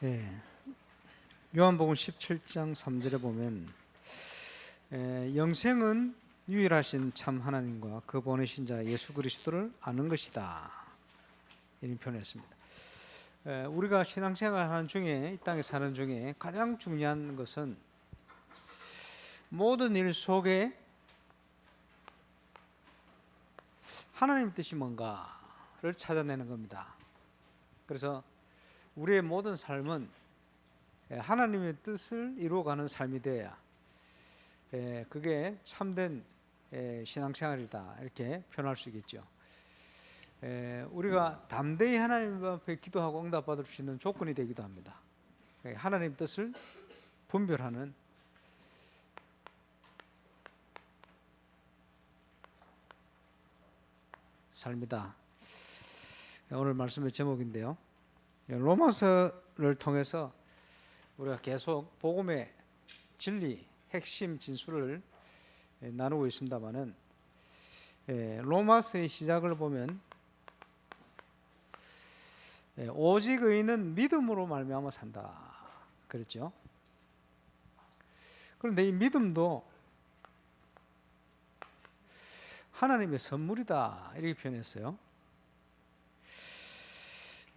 예, 요한복음 17장 3절에 보면 영생은 유일하신 참 하나님과 그 보내신 자 예수 그리스도를 아는 것이다, 이런 표현했습니다. 우리가 신앙생활 하는 중에, 이 땅에 사는 중에 가장 중요한 것은 모든 일 속에 하나님 뜻이 뭔가를 찾아내는 겁니다. 그래서 우리의 모든 삶은 하나님의 뜻을 이루어가는 삶이 되어야 그게 참된 신앙생활이다, 이렇게 표현할 수 있겠죠. 우리가 담대히 하나님 앞에 기도하고 응답받을 수 있는 조건이 되기도 합니다. 하나님 뜻을 분별하는 삶이다. 오늘 말씀의 제목인데요, 로마서를 통해서 우리가 계속 복음의 진리, 핵심 진술을 나누고 있습니다만은, 로마서의 시작을 보면 오직 의인은 믿음으로 말미암아 산다 그랬죠. 그런데 이 믿음도 하나님의 선물이다, 이렇게 표현했어요.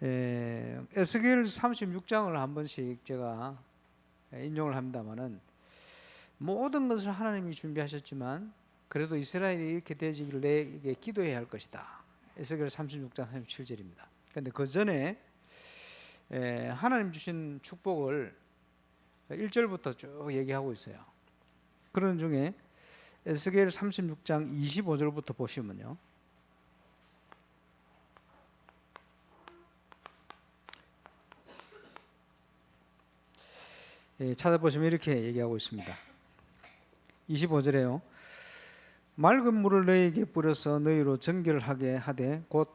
에스겔 36장을 한 번씩 제가 인용을 합니다만은, 모든 것을 하나님이 준비하셨지만 그래도 이스라엘이 이렇게 되어지기를 내게 기도해야 할 것이다. 에스겔 36장 37절입니다. 그런데 그 전에 하나님 주신 축복을 1절부터 쭉 얘기하고 있어요. 그런 중에 에스겔 36장 25절부터 보시면요, 찾아보시면 이렇게 얘기하고 있습니다. 25절에요. 맑은 물을 너희에게 뿌려서 너희로 정결하게 하되 곧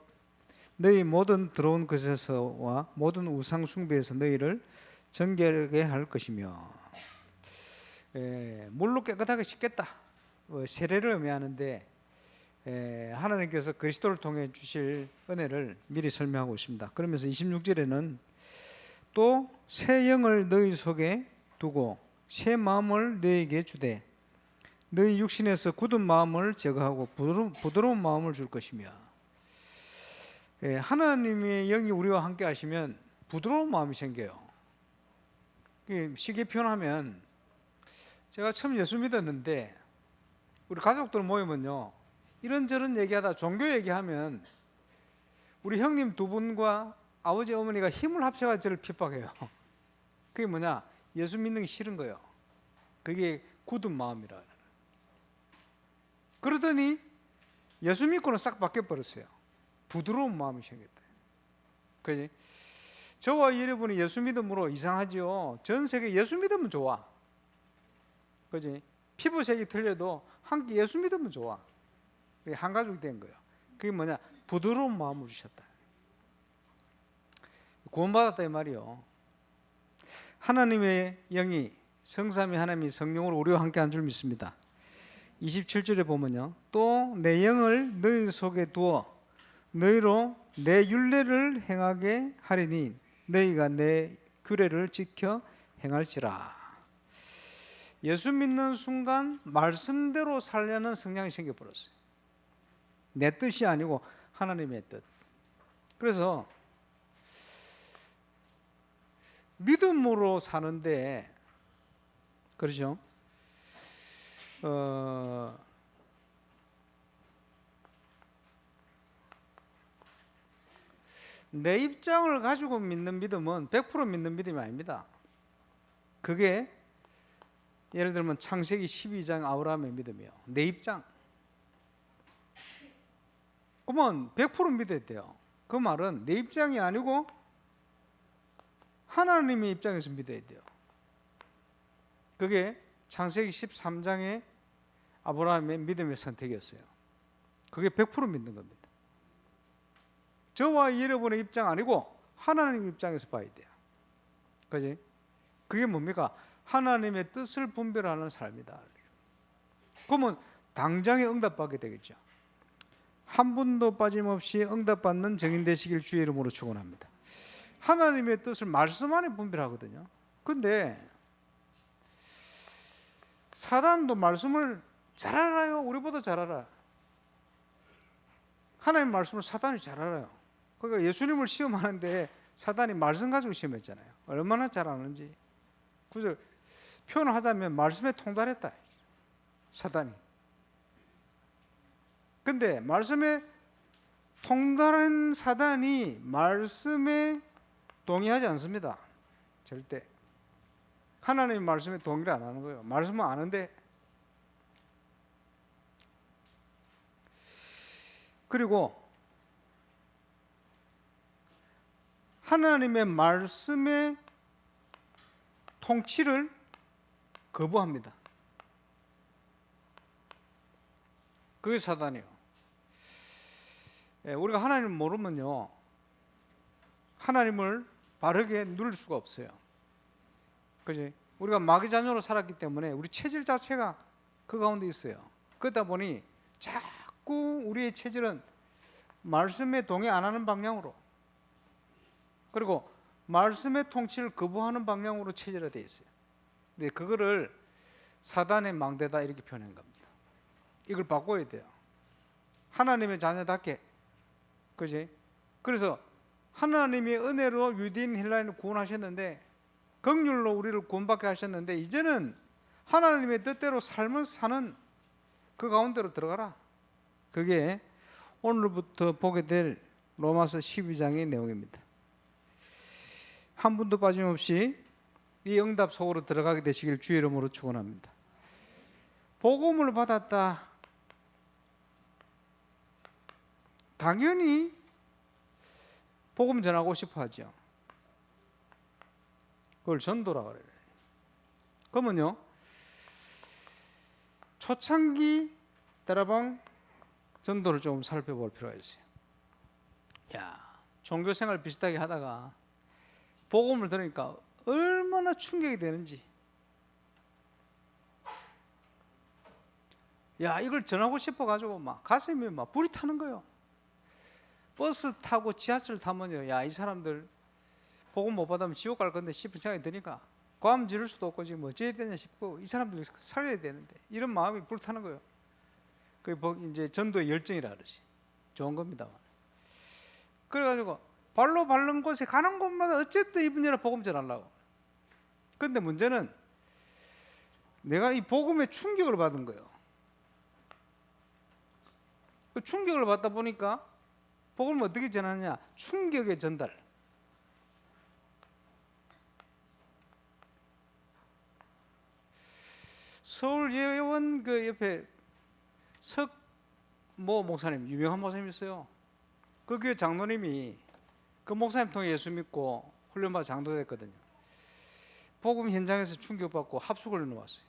너희 모든 더러운 것에서와 모든 우상 숭배에서 너희를 정결하게 할 것이며, 물로 깨끗하게 씻겠다, 세례를 의미하는데 하나님께서 그리스도를 통해 주실 은혜를 미리 설명하고 있습니다. 그러면서 26절에는 또 새 영을 너희 속에 두고 새 마음을 너희에게 주되 너희 육신에서 굳은 마음을 제거하고 부드러운 마음을 줄 것이며, 하나님의 영이 우리와 함께 하시면 부드러운 마음이 생겨요. 쉽게 표현하면, 제가 처음 예수 믿었는데 우리 가족들 모이면요, 이런저런 얘기하다 종교 얘기하면 우리 형님 두 분과 아버지 어머니가 힘을 합쳐가 저를 핍박해요. 그게 뭐냐? 예수 믿는 게 싫은 거예요. 그게 굳은 마음이라. 그러더니 예수 믿고는 싹 바뀌어버렸어요. 부드러운 마음이 생겼다. 그지? 저와 여러분이 예수 믿음으로 이상하죠. 전 세계 예수 믿으면 좋아. 그지? 피부색이 틀려도 함께 예수 믿으면 좋아. 그게 한 가족이 된 거예요. 그게 뭐냐? 부드러운 마음을 주셨다. 구원받았다 이 말이요. 하나님의 영이, 성삼위 하나님이 성령으로 우리와 함께 한 줄 믿습니다. 27절에 보면요, 또 내 영을 너희 속에 두어 너희로 내 율례를 행하게 하리니 너희가 내 규례를 지켜 행할지라. 예수 믿는 순간 말씀대로 살려는 성향이 생겨버렸어요. 내 뜻이 아니고 하나님의 뜻. 그래서 믿음으로 사는데, 그렇죠? 내 입장을 가지고 믿는 믿음은 100% 믿는 믿음이 아닙니다. 그게 예를 들면 창세기 12장 아브라함의 믿음이요. 내 입장. 그러면 100% 믿어야 돼요. 그 말은 내 입장이 아니고 하나님의 입장에서 믿어야 돼요. 그게 창세기 13장의 아브라함의 믿음의 선택이었어요. 그게 100% 믿는 겁니다. 저와 여러분의 입장 아니고 하나님의 입장에서 봐야 돼요. 그지? 그게 뭡니까? 하나님의 뜻을 분별하는 삶이다. 그러면 당장에 응답받게 되겠죠. 한 분도 빠짐없이 응답받는 증인 되시길 주의 이름으로 축원합니다. 하나님의 뜻을 말씀 안에 분별하거든요. 근데 사단도 말씀을 잘 알아요. 우리보다 잘 알아요. 하나님 말씀을 사단이 잘 알아요. 그러니까 예수님을 시험하는데 사단이 말씀 가지고 시험했잖아요. 얼마나 잘 아는지. 구절 표현을 하자면 말씀에 통달했다. 사단이. 근데 말씀에 통달한 사단이 말씀에 동의하지 않습니다. 절대. 하나님 말씀에 동의를 안 하는 거예요. 말씀은 아는데. 그리고 하나님의 말씀의 통치를 거부합니다. 그게 사단이에요. 우리가 하나님을 모르면요, 하나님을 바르게 누릴 수가 없어요. 그지? 우리가 마귀 자녀로 살았기 때문에 우리 체질 자체가 그 가운데 있어요. 그러다 보니 자꾸 우리의 체질은 말씀에 동의 안 하는 방향으로, 그리고 말씀의 통치를 거부하는 방향으로 체질화되어 있어요. 근데 그거를 사단의 망대다 이렇게 표현한 겁니다. 이걸 바꿔야 돼요. 하나님의 자녀답게. 그지? 그래서 하나님의 은혜로 유대인 헬라인을 구원하셨는데, 긍휼로 우리를 구원받게 하셨는데, 이제는 하나님의 뜻대로 삶을 사는 그 가운데로 들어가라. 그게 오늘부터 보게 될 로마서 12장의 내용입니다. 한 분도 빠짐없이 이 응답 속으로 들어가게 되시길 주의 이름으로 축원합니다. 복음을 받았다. 당연히 복음 전하고 싶어 하죠. 그걸 전도라고 그래요. 그러면요, 초창기 따라방 전도를 좀 살펴볼 필요가 있어요. 종교생활 비슷하게 하다가 복음을 들으니까 얼마나 충격이 되는지. 이걸 전하고 싶어가지고 막 가슴이 막 불이 타는 거예요. 버스 타고 지하철 타면요, 이 사람들 복음 못 받으면 지옥 갈 건데 싶은 생각이 드니까 고함 지를 수도 없고 지금 어찌해야 되냐 싶고, 이 사람들 살려야 되는데 이런 마음이 불타는 거예요. 그게 이제 전도의 열정이라 그러지. 좋은 겁니다. 그래가지고 발로 밟는 곳에 가는 곳마다 어쨌든 이분이라 복음 전하려고. 근데 문제는 내가 이 복음에 충격을 받은 거예요. 그 충격을 받다 보니까 복음을 어떻게 전하느냐? 충격의 전달. 서울 예원 그 옆에 석모 목사님, 유명한 목사님 있어요. 그 교회 장로님이 그 목사님 통해 예수 믿고 훈련받아 장로됐거든요. 복음 현장에서 충격받고 합숙훈련을 왔어요.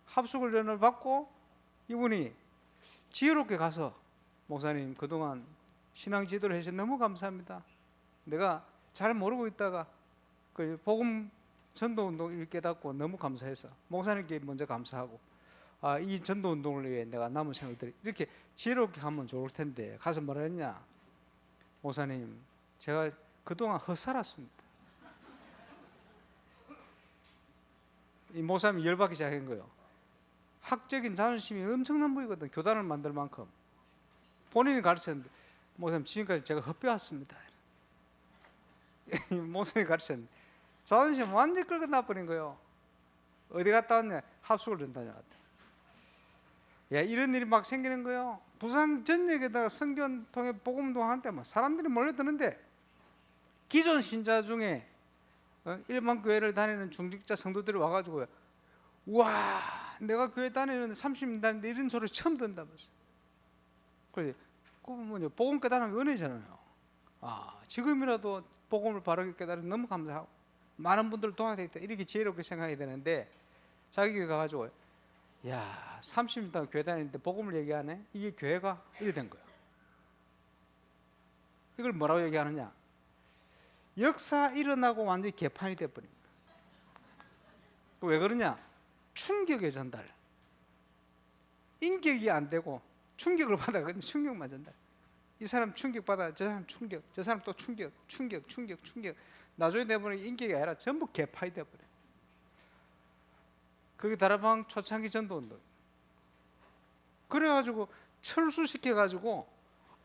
합숙훈련을 받고 이분이 지혜롭게 가서, 목사님 그동안 신앙 지도를 해주셔서 너무 감사합니다. 내가 잘 모르고 있다가 그 복음 전도운동을 깨닫고 너무 감사해서 목사님께 먼저 감사하고, 이 전도운동을 위해 내가 남은 생각들이 이렇게 지혜롭게 하면 좋을 텐데 가서 뭐라 했냐? 목사님, 제가 그동안 헛살았습니다. 이 목사님이 열받기 시작한 거예요. 학적인 자존심이 엄청난 분이거든. 교단을 만들 만큼. 본인이 가르쳤는데, 목사님 지금까지 제가 헛배웠습니다. 목사님이 가르쳤는데 자존심 완전히 끌고 나버린 거예요. 어디 갔다 왔냐? 합숙을 다녀왔다. 이런 일이 막 생기는 거예요. 부산 전역에다가 성경 통해 복음도 하는데 막 사람들이 몰려드는데, 기존 신자 중에 일반 교회를 다니는 중직자 성도들이 와가지고, 와, 내가 교회 다니는데 30년 다니는데 이런 소리 처음 듣는다면서. 그래, 복음 깨달은 게 은혜잖아요. 지금이라도 복음을 바르게 깨달으면 너무 감사하고 많은 분들을 도와야 되겠다, 이렇게 지혜롭게 생각해야 되는데, 자기 교회 가가지고 30년 동안 교회 다니는데 복음을 얘기하네? 이게 교회가 이래 된 거예요. 이걸 뭐라고 얘기하느냐? 역사 일어나고 완전히 개판이 돼버린 거예요. 왜 그러냐? 충격의 전달. 인격이 안 되고 충격을 받아가 충격만 전달. 이 사람 충격받아, 저 사람 충격, 저 사람 또 충격. 나중에 되면 인격이 아니라 전부 개파이 돼버려. 그게 다락방 초창기 전도운동. 그래가지고 철수시켜가지고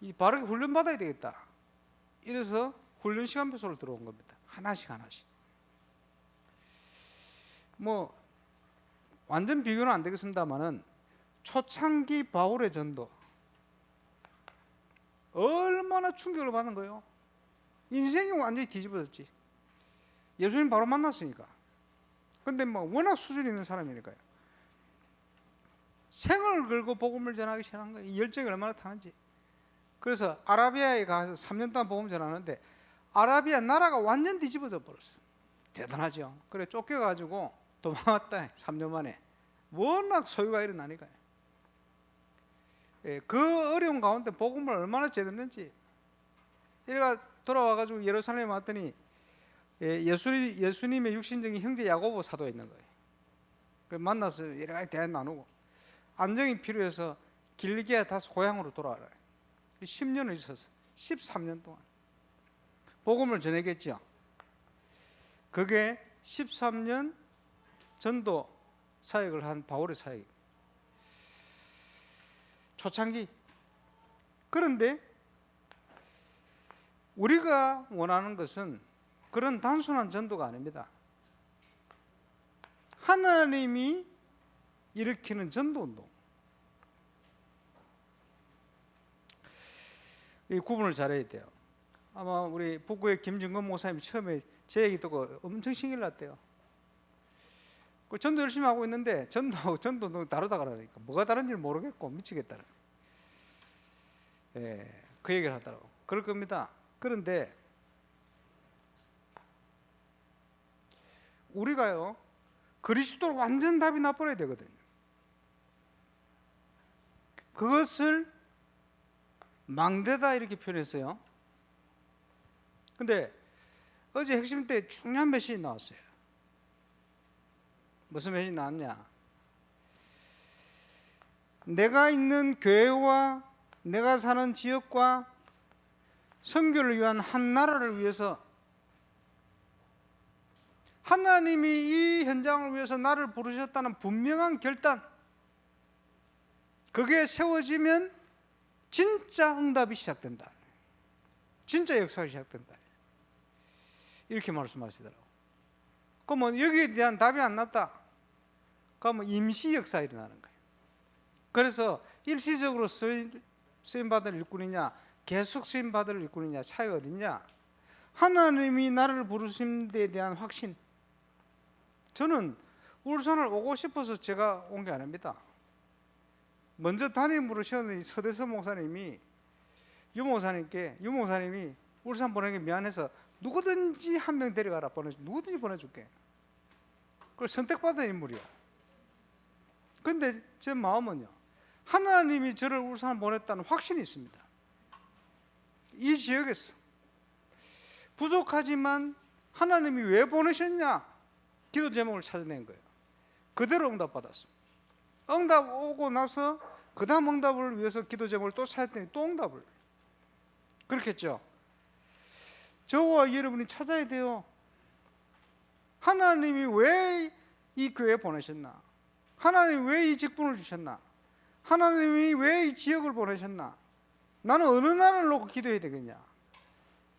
이 바르게 훈련 받아야 되겠다. 이래서 훈련 시간표소를 들어온 겁니다. 하나씩. 뭐 완전 비교는 안 되겠습니다만은 초창기 바울의 전도 얼마나 충격을 받는 거예요. 인생이 완전히 뒤집어졌지. 예수님 바로 만났으니까. 근데 뭐 워낙 수준 있는 사람이니까요. 생을 걸고 복음을 전하기 시작한 거예요. 이 열정이 얼마나 타는지. 그래서 아라비아에 가서 3년 동안 복음 전하는데 아라비아 나라가 완전 뒤집어져 버렸어요. 대단하죠. 그래 쫓겨가지고 도망왔다. 3년 만에. 워낙 소유가 일어나니까요. 예, 그 어려운 가운데 복음을 얼마나 전했는지. 이래가 돌아와가지고 예루살렘에 왔더니 예수님의 육신적인 형제 야고보 사도가 있는 거예요. 그래서 만나서 여러 가지 대화 나누고 안정이 필요해서 길리기아 다시 고향으로 돌아와라. 10년을 있었어. 13년 동안 복음을 전하겠죠. 그게 13년 전도 사역을 한 바울의 사역. 초창기. 그런데 우리가 원하는 것은 그런 단순한 전도가 아닙니다. 하나님이 일으키는 전도운동. 이 구분을 잘해야 돼요. 아마 우리 북구의 김준건 목사님이 처음에 제 얘기 듣고 엄청 신기를 났대요. 그 전도 열심히 하고 있는데 전도 다르다 그러니까 뭐가 다른지를 모르겠고 미치겠다. 예, 그 얘기를 하더라고. 그럴 겁니다. 그런데 우리가요 그리스도로 완전 답이 나버려야 되거든요. 그것을 망대다 이렇게 표현했어요. 근데 어제 핵심 때 중요한 메시지 나왔어요. 무슨 메시지 나왔냐? 내가 있는 교회와 내가 사는 지역과 선교를 위한 한 나라를 위해서 하나님이 이 현장을 위해서 나를 부르셨다는 분명한 결단, 그게 세워지면 진짜 응답이 시작된다. 진짜 역사가 시작된다. 이렇게 말씀하시더라고요. 그러면 여기에 대한 답이 안 났다. 그러면 임시 역사 일어나는 거예요. 그래서 일시적으로 쓰임받을 일꾼이냐 계속 쓰임받을 일꾼이냐 차이가 어딨냐. 하나님이 나를 부르신 데에 대한 확신. 저는 울산을 오고 싶어서 제가 온 게 아닙니다. 먼저 담임으로 세운 서대서 목사님이 유 목사님이 울산 보내기 미안해서 누구든지 한 명 데려가라 누구든지 보내줄게. 그걸 선택받은 인물이야. 그런데 제 마음은요 하나님이 저를 울산 보냈다는 확신이 있습니다. 이 지역에서 부족하지만 하나님이 왜 보내셨냐 기도 제목을 찾아낸 거예요. 그대로 응답받았습니다. 응답 오고 나서 그 다음 응답을 위해서 기도 제목을 또 찾았더니 또 응답을. 그렇게 했죠. 저와 여러분이 찾아야 돼요. 하나님이 왜 이 교회에 보내셨나? 하나님이 왜 이 직분을 주셨나? 하나님이 왜 이 지역을 보내셨나? 나는 어느 나라를 놓고 기도해야 되겠냐?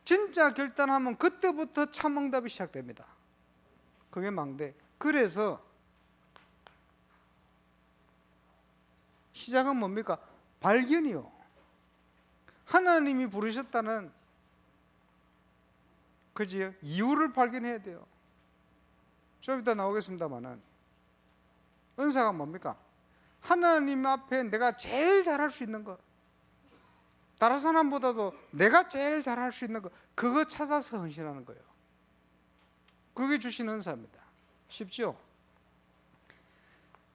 진짜 결단하면 그때부터 참 응답이 시작됩니다. 그게 망대. 그래서 시작은 뭡니까? 발견이요. 하나님이 부르셨다는 그지요? 이유를 발견해야 돼요. 좀 이따 나오겠습니다만은 은사가 뭡니까? 하나님 앞에 내가 제일 잘할 수 있는 것, 다른 사람보다도 내가 제일 잘할 수 있는 것, 그거 찾아서 헌신하는 거예요. 그게 주신 은사입니다. 쉽죠?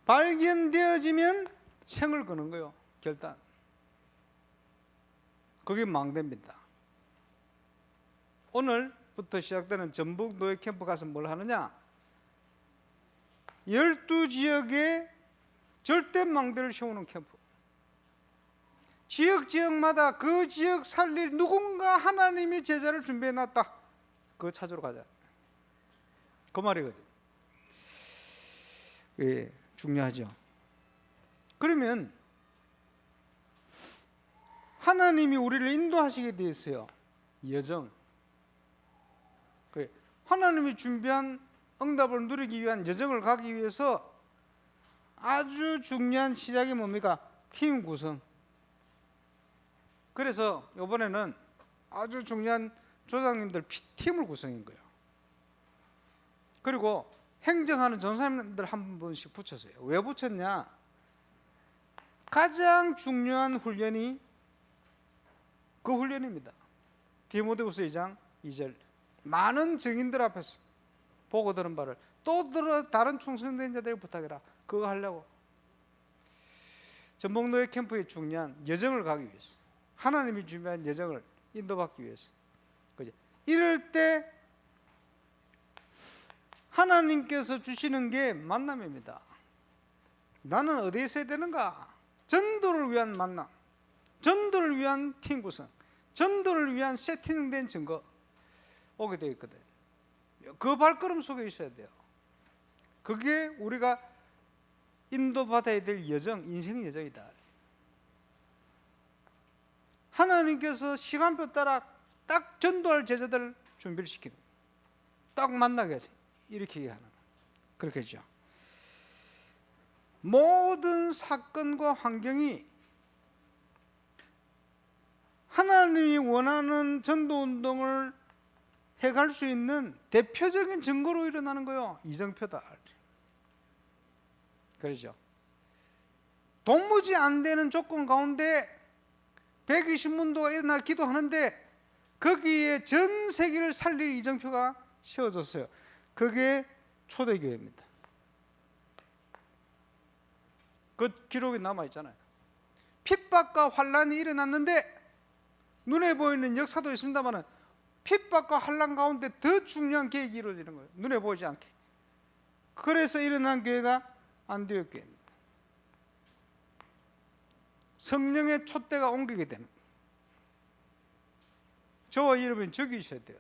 발견되어지면 생을 거는 거예요. 결단. 그게 망대입니다. 오늘부터 시작되는 전북 노예 캠프 가서 뭘 하느냐? 12지역에 절대 망대를 세우는 캠프. 지역마다 그 지역 살릴 누군가 하나님이 제자를 준비해놨다. 그거 찾으러 가자. 그 말이거든. 예, 중요하죠. 그러면 하나님이 우리를 인도하시게 되어 있어요. 여정. 하나님이 준비한 응답을 누리기 위한 여정을 가기 위해서 아주 중요한 시작이 뭡니까? 팀 구성. 그래서 이번에는 아주 중요한 조상님들 팀을 구성한 거예요. 그리고 행정하는 전사님들 한 분씩 붙였어요. 왜 붙였냐? 가장 중요한 훈련이 그 훈련입니다. 디모데후서 2장 2절. 많은 증인들 앞에서 보고 들은 바를 또 들어 다른 충성된 자들에게 부탁해라. 그거 하려고. 전복노예 캠프의 중요한 여정을 가기 위해서, 하나님이 준비한 여정을 인도받기 위해서. 그죠? 이럴 때 하나님께서 주시는 게 만남입니다. 나는 어디에 있어야 되는가? 전도를 위한 만남, 전도를 위한 팀 구성, 전도를 위한 세팅된 증거 오게 되어 있거든. 그 발걸음 속에 있어야 돼요. 그게 우리가 인도받아야 될 여정, 인생 여정이다. 하나님께서 시간표 따라 딱 전도할 제자들을 준비를 시키는, 딱 만나게 하세요. 이렇게 하는, 그렇게 했죠. 모든 사건과 환경이 하나님이 원하는 전도운동을 해갈 수 있는 대표적인 증거로 일어나는 거예요. 이정표다. 그렇죠. 도무지 안 되는 조건 가운데 120문도가 일어나 기도하는데 거기에 전 세계를 살릴 이정표가 세워졌어요. 그게 초대교회입니다. 그 기록이 남아있잖아요. 핍박과 환란이 일어났는데 눈에 보이는 역사도 있습니다만 핍박과 환란 가운데 더 중요한 계획이 이루어지는 거예요. 눈에 보이지 않게. 그래서 일어난 교회가 안디옥 교회입니다. 성령의 촛대가 옮기게 되는, 저와 여러분이 저기 있어야 돼요.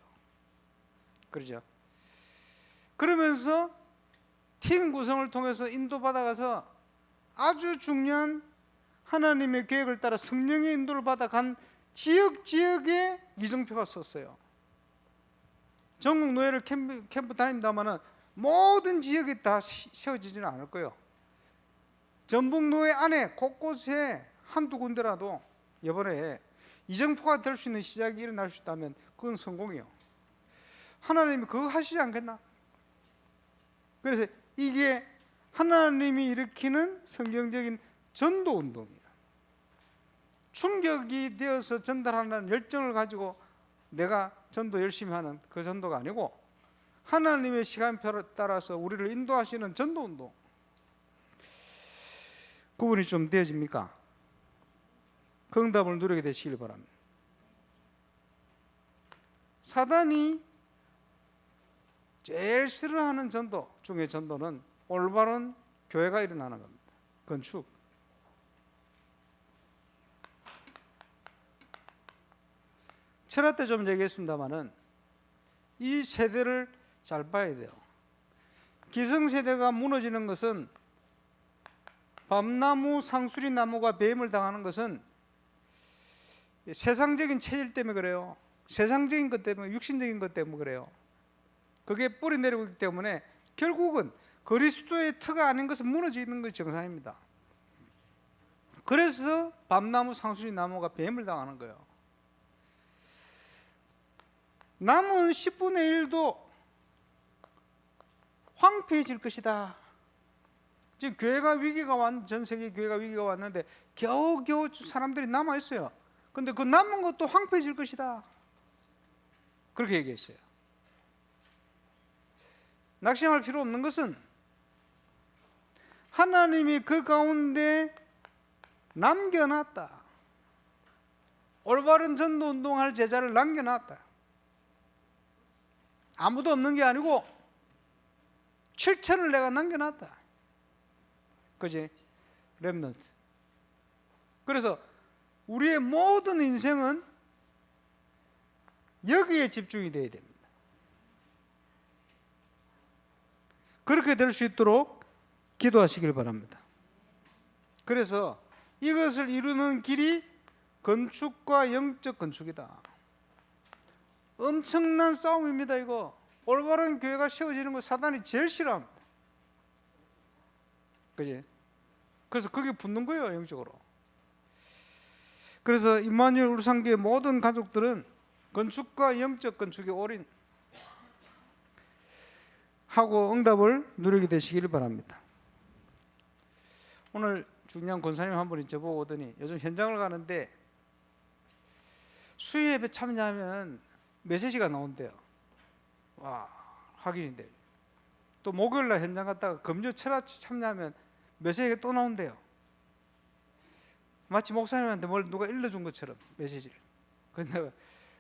그렇죠? 그러면서 팀 구성을 통해서 인도받아가서 아주 중요한 하나님의 계획을 따라 성령의 인도를 받아간 지역에 이정표가 썼어요. 전국 노예를 캠프 다닙니다만은 모든 지역에 다 세워지지는 않을 거예요. 전북 노예 안에 곳곳에 한두 군데라도 이번에 이정표가 될 수 있는 시작이 일어날 수 있다면 그건 성공이에요. 하나님이 그거 하시지 않겠나? 그래서 이게 하나님이 일으키는 성경적인 전도운동이에요. 충격이 되어서 전달하는 열정을 가지고 내가 전도 열심히 하는 그 전도가 아니고 하나님의 시간표를 따라서 우리를 인도하시는 전도운동. 구분이 좀 되어집니까? 그 응답을 누리게 되시길 바랍니다. 사단이 제일 싫어하는 전도 중에 전도는 올바른 교회가 일어나는 겁니다. 건축. 철학 때 좀 얘기했습니다만은 이 세대를 잘 봐야 돼요. 기성세대가 무너지는 것은, 밤나무, 상수리 나무가 뱀을 당하는 것은 세상적인 체질 때문에 그래요. 세상적인 것 때문에, 육신적인 것 때문에 그래요. 그게 뿌리 내리고 있기 때문에 결국은 그리스도의 터가 아닌 것은 무너지는 것이 정상입니다. 그래서 밤나무, 상수리 나무가 뱀을 당하는 거예요. 남은 10분의 1도 황폐해질 것이다. 지금 전 세계 교회가 위기가 왔는데 겨우겨우 사람들이 남아 있어요. 근데 그 남은 것도 황폐해질 것이다. 그렇게 얘기했어요. 낙심할 필요 없는 것은 하나님이 그 가운데 남겨놨다. 올바른 전도 운동할 제자를 남겨놨다. 아무도 없는 게 아니고 7천을 내가 남겨놨다. 그지? 렘넌트. 그래서 우리의 모든 인생은 여기에 집중이 되어야 됩니다. 그렇게 될 수 있도록 기도하시길 바랍니다. 그래서 이것을 이루는 길이 건축과 영적 건축이다. 엄청난 싸움입니다. 이거 올바른 교회가 세워지는 거 사단이 제일 싫어합니다. 그지? 그래서 그게 붙는 거예요, 영적으로. 그래서 임마누엘 울산교회 모든 가족들은 건축과 영적 건축에 올인 하고 응답을 누리게 되시기를 바랍니다. 오늘 중요한 권사님 한 분이 저보고 오더니 요즘 현장을 가는데 수요 예배 참여하면 메시지가 나온대요. 와, 확인인데. 또 목요일날 현장 갔다가 금요 철학치 참여하면 메시지가 또 나온대요. 마치 목사님한테 뭘 누가 일러준 것처럼 메시지를. 근데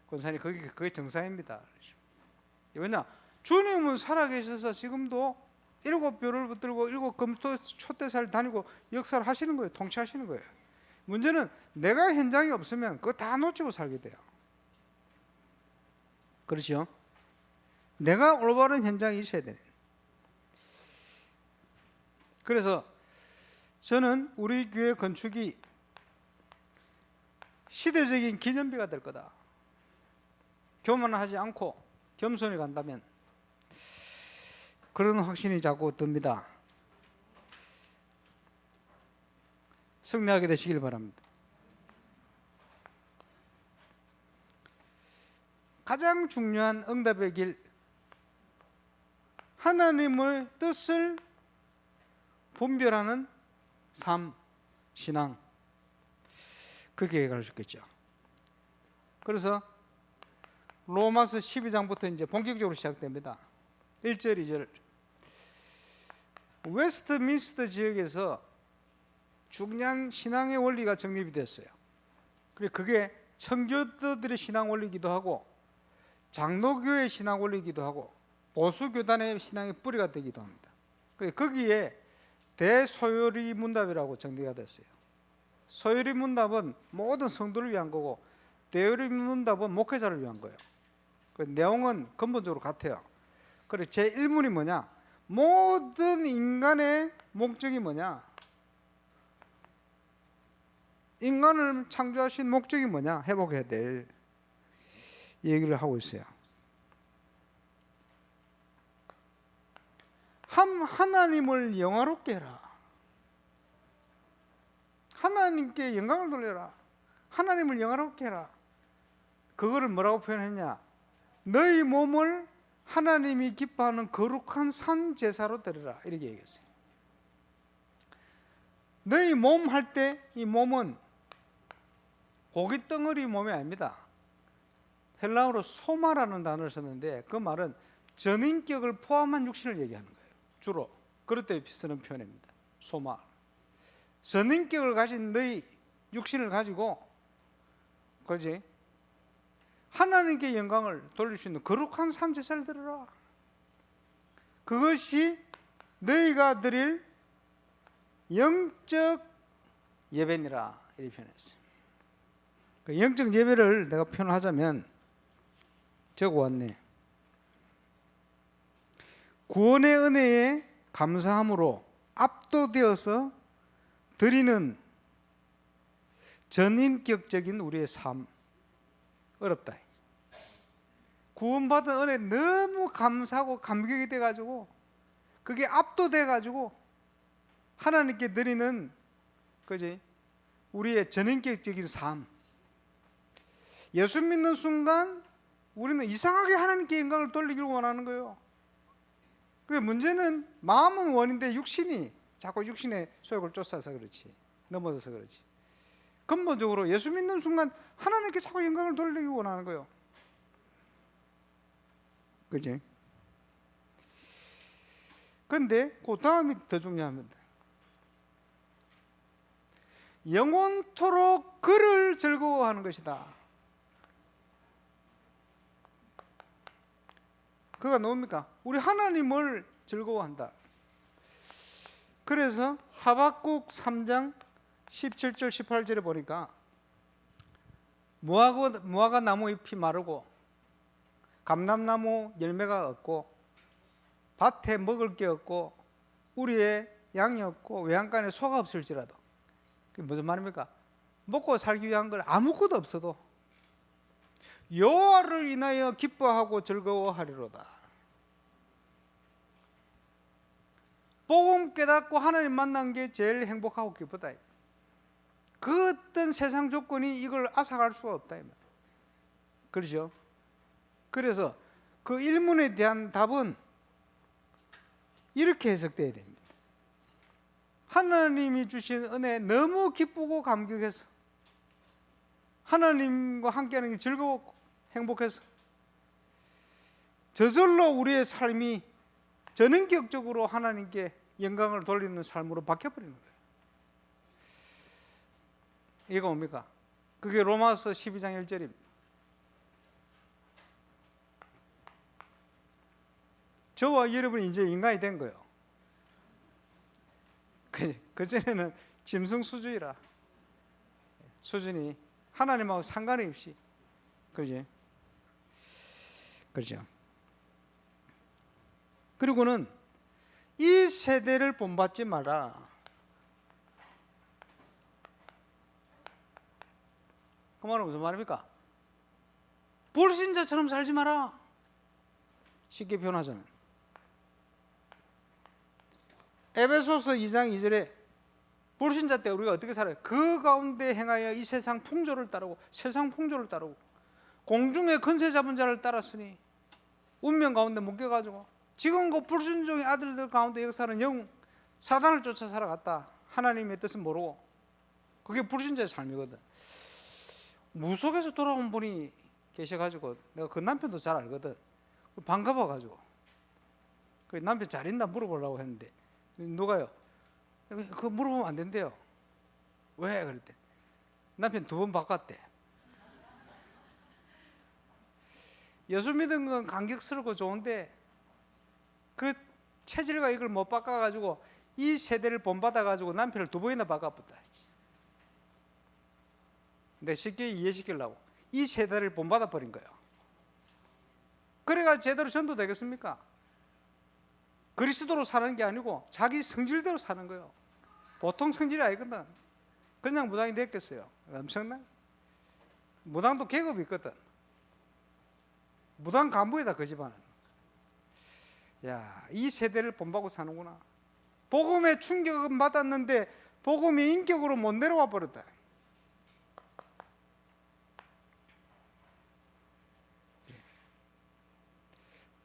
권사님 그게 정상입니다. 왜냐? 주님은 살아계셔서 지금도 7뼈를 붙들고 7 초대사를 다니고 역사를 하시는 거예요. 통치하시는 거예요. 문제는 내가 현장이 없으면 그거 다 놓치고 살게 돼요. 그렇죠? 내가 올바른 현장이 있어야 되네. 그래서 저는 우리 교회 건축이 시대적인 기념비가 될 거다. 교만하지 않고 겸손히 간다면 그런 확신이 자꾸 듭니다. 승리하게 되시길 바랍니다. 가장 중요한 응답의 길, 하나님의 뜻을 분별하는 삶, 신앙, 그렇게 갈 수 있겠죠. 그래서 로마서 12장부터 이제 본격적으로 시작됩니다. 1절, 2절. 웨스트민스터 지역에서 중요한 신앙의 원리가 정립이 됐어요. 그리고 그게 청교도들의 신앙 원리이기도 하고 장로교의 신앙 원리이기도 하고 보수교단의 신앙의 뿌리가 되기도 합니다. 그래서 거기에 대소요리 문답이라고 정리가 됐어요. 소요리 문답은 모든 성도를 위한 거고 대요리 문답은 목회자를 위한 거예요. 그 내용은 근본적으로 같아요. 그리고 제 1문이 뭐냐? 모든 인간의 목적이 뭐냐? 인간을 창조하신 목적이 뭐냐? 회복해야 될 얘기를 하고 있어요. 하나님을 영화롭게 해라. 하나님께 영광을 돌려라. 하나님을 영화롭게 해라. 그거를 뭐라고 표현했냐? 너희 몸을 하나님이 기뻐하는 거룩한 산 제사로 드려라. 이렇게 얘기했어요. 너희 몸 할 때 이 몸은 고기 덩어리 몸이 아닙니다. 헬라어로 소마라는 단어를 썼는데 그 말은 전인격을 포함한 육신을 얘기하는 거예요. 주로 그럴 때 쓰는 표현입니다. 소마. 전인격을 가진 너희 육신을 가지고, 그렇지? 하나님께 영광을 돌릴 수 있는 거룩한 산제사를 드려라. 그것이 너희가 드릴 영적 예배니라. 이렇게 표현했어요. 그 영적 예배를 내가 표현하자면 적어왔네. 구원의 은혜에 감사함으로 압도되어서 드리는 전인격적인 우리의 삶. 어렵다. 구원받은 은혜 너무 감사하고 감격이 돼가지고 그게 압도돼가지고 하나님께 드리는, 그지? 우리의 전인격적인 삶. 예수 믿는 순간 우리는 이상하게 하나님께 영광을 돌리기를 원하는 거예요. 그래, 문제는 마음은 원인데 육신이 자꾸 육신의 소욕을 쫓아서 그렇지, 넘어져서 그렇지. 근본적으로 예수 믿는 순간 하나님께 자꾸 영광을 돌리기 원하는 거예요. 그지? 근데 그 다음이 더 중요합니다. 영원토록 그를 즐거워하는 것이다. 그가 뭡니까? 우리 하나님을 즐거워한다. 그래서 하박국 3장 17절 18절에 보니까 무화과 나무 잎이 마르고 감람나무 열매가 없고 밭에 먹을 게 없고 우리의 양이 없고 외양간에 소가 없을지라도, 그게 무슨 말입니까? 먹고 살기 위한 걸 아무것도 없어도 여호와를 인하여 기뻐하고 즐거워하리로다. 복음 깨닫고 하나님 만난 게 제일 행복하고 기쁘다. 그 어떤 세상 조건이 이걸 앗아갈 수가 없다. 그렇죠? 그래서 그 일문에 대한 답은 이렇게 해석돼야 됩니다. 하나님이 주신 은혜 너무 기쁘고 감격해서, 하나님과 함께하는 게 즐거웠고 행복해서 저절로 우리의 삶이 전인격적으로 하나님께 영광을 돌리는 삶으로 바뀌어버리는 거예요. 이거 뭡니까? 그게 로마서 12장 1절입니다. 저와 여러분이 이제 인간이 된 거예요. 그전에는 짐승 수준이 하나님하고 상관이 없이, 그지? 그렇죠. 그리고는 이 세대를 본받지 마라. 그 말은 무슨 말입니까? 불신자처럼 살지 마라. 쉽게 표현하자면 에베소서 2장 2절에 불신자 때 우리가 어떻게 살아요? 그 가운데 행하여 이 세상 풍조를 따르고, 세상 풍조를 따르고 공중의 권세 잡은 자를 따랐으니 운명 가운데 묶여가지고 지금 그 불순종의 아들들 가운데 역사는 영 사단을 쫓아 살아갔다. 하나님의 뜻은 모르고. 그게 불신자의 삶이거든. 무속에서 돌아온 분이 계셔가지고 내가 그 남편도 잘 알거든. 반가워가지고 그 남편 잘 있나 물어보려고 했는데 누가요? 그거 물어보면 안 된대요. 왜? 그랬대. 남편 2번 바꿨대. 예수 믿은 건 감격스럽고 좋은데 그 체질과 이걸 못 바꿔가지고 이 세대를 본받아가지고 남편을 2번이나 바꿔봤다. 근데 쉽게 이해시키려고 이 세대를 본받아버린 거예요. 그래가 제대로 전도되겠습니까? 그리스도로 사는 게 아니고 자기 성질대로 사는 거예요. 보통 성질이 아니거든. 그냥 무당이 됐겠어요. 엄청나? 무당도 계급이 있거든. 무당 간부이다 그 집안은. 야, 이 세대를 본받고 사는구나. 복음의 충격은 받았는데 복음이 인격으로 못 내려와 버렸다.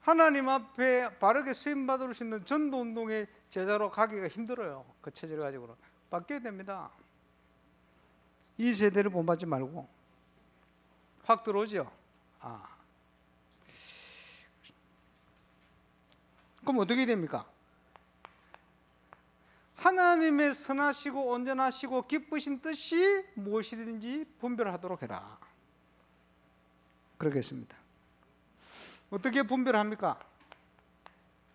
하나님 앞에 바르게 쓰임받을 수 있는 전도운동의 제자로 가기가 힘들어요. 그 체질을 가지고는. 바뀌어야 됩니다. 이 세대를 본받지 말고. 확 들어오죠? 그럼 어떻게 됩니까? 하나님의 선하시고 온전하시고 기쁘신 뜻이 무엇이든지 분별하도록 해라. 그러겠습니다. 어떻게 분별합니까?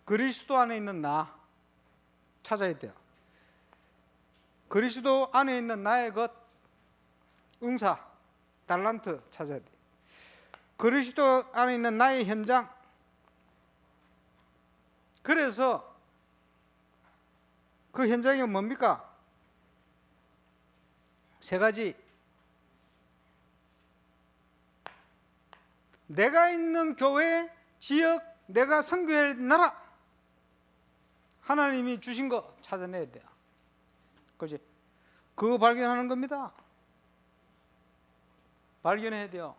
그리스도 안에 있는 나 찾아야 돼요. 그리스도 안에 있는 나의 것, 응사, 달란트 찾아야 돼요. 그리스도 안에 있는 나의 현장. 그래서 그 현장이 뭡니까? 3가지. 내가 있는 교회, 지역, 내가 선교할 나라, 하나님이 주신 거 찾아내야 돼요. 그렇지? 그거 발견하는 겁니다. 발견해야 돼요.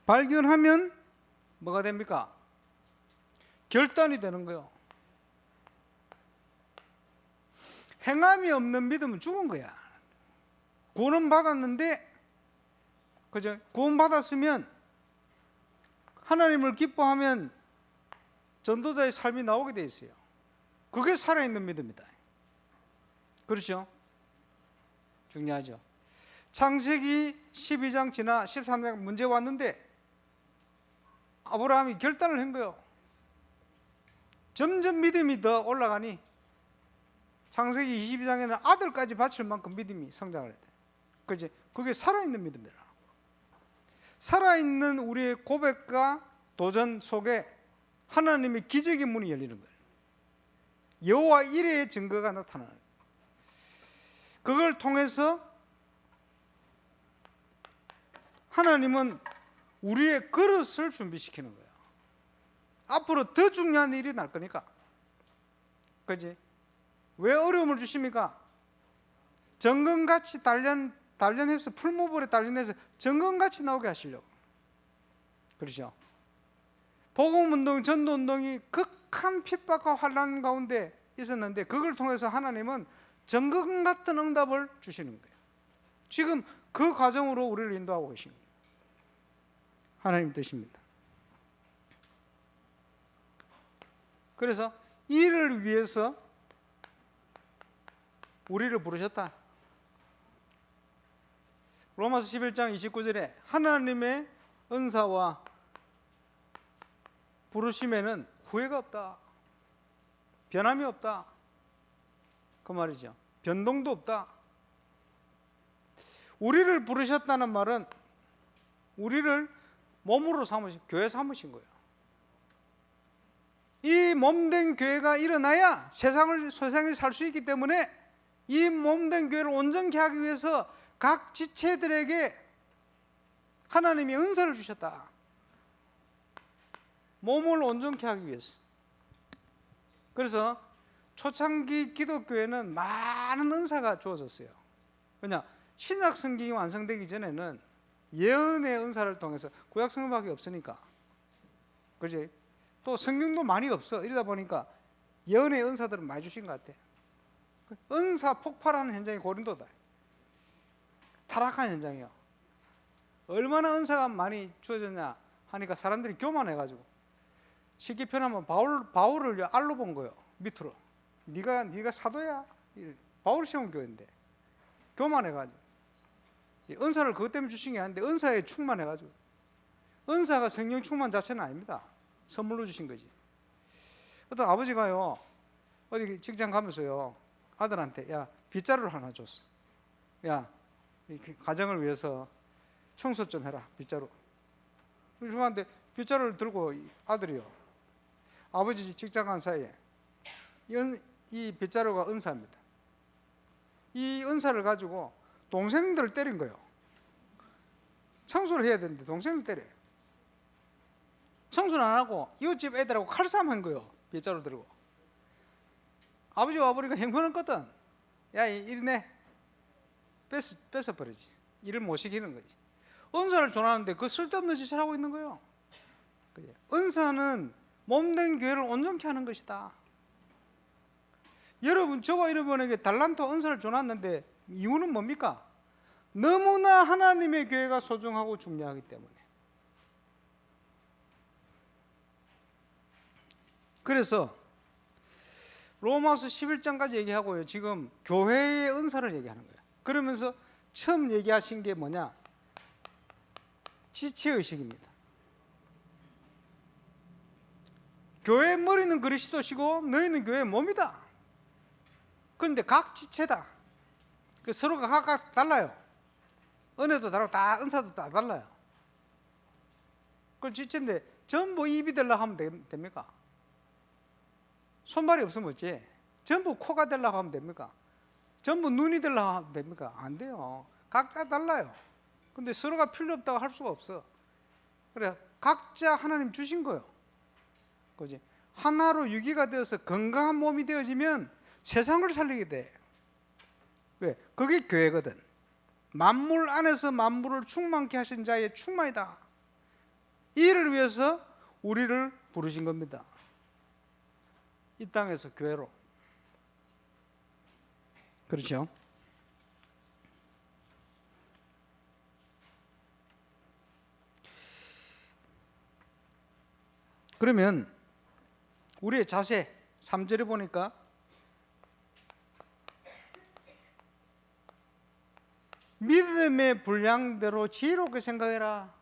발견하면 뭐가 됩니까? 결단이 되는 거예요. 행함이 없는 믿음은 죽은 거야. 구원 받았는데, 그죠? 구원 받았으면 하나님을 기뻐하면 전도자의 삶이 나오게 돼 있어요. 그게 살아있는 믿음이다. 그렇죠? 중요하죠. 창세기 12장 지나 13장 문제 왔는데 아브라함이 결단을 한 거예요. 점점 믿음이 더 올라가니 창세기 22장에는 아들까지 바칠 만큼 믿음이 성장을 했대. 그게 살아있는 믿음이라. 살아있는 우리의 고백과 도전 속에 하나님의 기적의 문이 열리는 거예요. 여호와 이레의 증거가 나타나는 거예요. 그걸 통해서 하나님은 우리의 그릇을 준비시키는 거예요. 앞으로 더 중요한 일이 날 거니까. 그지? 왜 어려움을 주십니까? 정금같이 단련해서 풀무불에 단련해서 정금같이 나오게 하시려고. 그렇죠? 복음운동, 전도운동이 극한 핍박과 환난 가운데 있었는데 그걸 통해서 하나님은 정금 같은 응답을 주시는 거예요. 지금 그 과정으로 우리를 인도하고 계십니다. 하나님 뜻입니다. 그래서 이를 위해서 우리를 부르셨다. 로마서 11장 29절에 하나님의 은사와 부르심에는 후회가 없다. 변함이 없다. 그 말이죠. 변동도 없다. 우리를 부르셨다는 말은 우리를 몸으로 삼으신, 교회 삼으신 거예요. 이 몸된 교회가 일어나야 세상을 살 수 있기 때문에 이 몸된 교회를 온전케 하기 위해서 각 지체들에게 하나님이 은사를 주셨다. 몸을 온전케 하기 위해서. 그래서 초창기 기독교회는 많은 은사가 주어졌어요. 왜냐? 신약 성경이 완성되기 전에는 예언의 은사를 통해서 구약 성경밖에 없으니까. 그렇지? 또 성경도 많이 없어. 이러다 보니까 예언의 은사들은 많이 주신 것 같아. 은사 폭발하는 현장이 고린도다. 타락한 현장이요. 얼마나 은사가 많이 주어졌냐 하니까 사람들이 교만해가지고 쉽게 표현하면 바울을 알로 본 거예요. 밑으로. 네가 사도야? 바울 시험 교회인데 교만해가지고 은사를 그것 때문에 주신 게 아닌데 은사에 충만해가지고. 은사가 성령 충만 자체는 아닙니다. 선물로 주신 거지. 어떤 아버지가요 어디 직장 가면서요 아들한테 야 빗자루를 하나 줬어. 야 이렇게 가정을 위해서 청소 좀 해라. 빗자루. 그런데 빗자루를 들고 아들이요 아버지 직장 간 사이에 이 빗자루가 은사입니다. 이 은사를 가지고 동생들을 때린 거예요. 청소를 해야 되는데 동생을 때려요. 청소는 안 하고 이웃집 애들하고 칼싸움한 거예요. 빗자루 들고. 아버지와 아버지가 형편없거든. 야 이리내 뺏어버리지. 일을 못 시키는 거지. 은사를 전하는데 그 쓸데없는 짓을 하고 있는 거예요. 은사는 몸된 교회를 온전케 하는 것이다. 여러분 저와 여러분에게 달란트 은사를 전했는데 이유는 뭡니까? 너무나 하나님의 교회가 소중하고 중요하기 때문에. 그래서 로마서 11장까지 얘기하고요. 지금 교회의 은사를 얘기하는 거예요. 그러면서 처음 얘기하신 게 뭐냐? 지체의식입니다. 교회의 머리는 그리스도시고 너희는 교회의 몸이다. 그런데 각 지체다. 서로가 각각 달라요. 은혜도 다르고 다 은사도 다 달라요. 그 지체인데 전부 입이 되려고 하면 됩니까? 손발이 없으면 어찌? 전부 코가 되려고 하면 됩니까? 전부 눈이 되려고 하면 됩니까? 안 돼요. 각자 달라요. 근데 서로가 필요 없다고 할 수가 없어. 그래 각자 하나님 주신 거예요. 그지? 하나로 유기가 되어서 건강한 몸이 되어지면 세상을 살리게 돼. 왜? 그게 교회거든. 만물 안에서 만물을 충만케 하신 자의 충만이다. 이를 위해서 우리를 부르신 겁니다. 이 땅에서 교회로. 그렇죠? 그러면 우리의 자세 3절에 보니까 믿음의 분량대로 지혜롭게 생각해라.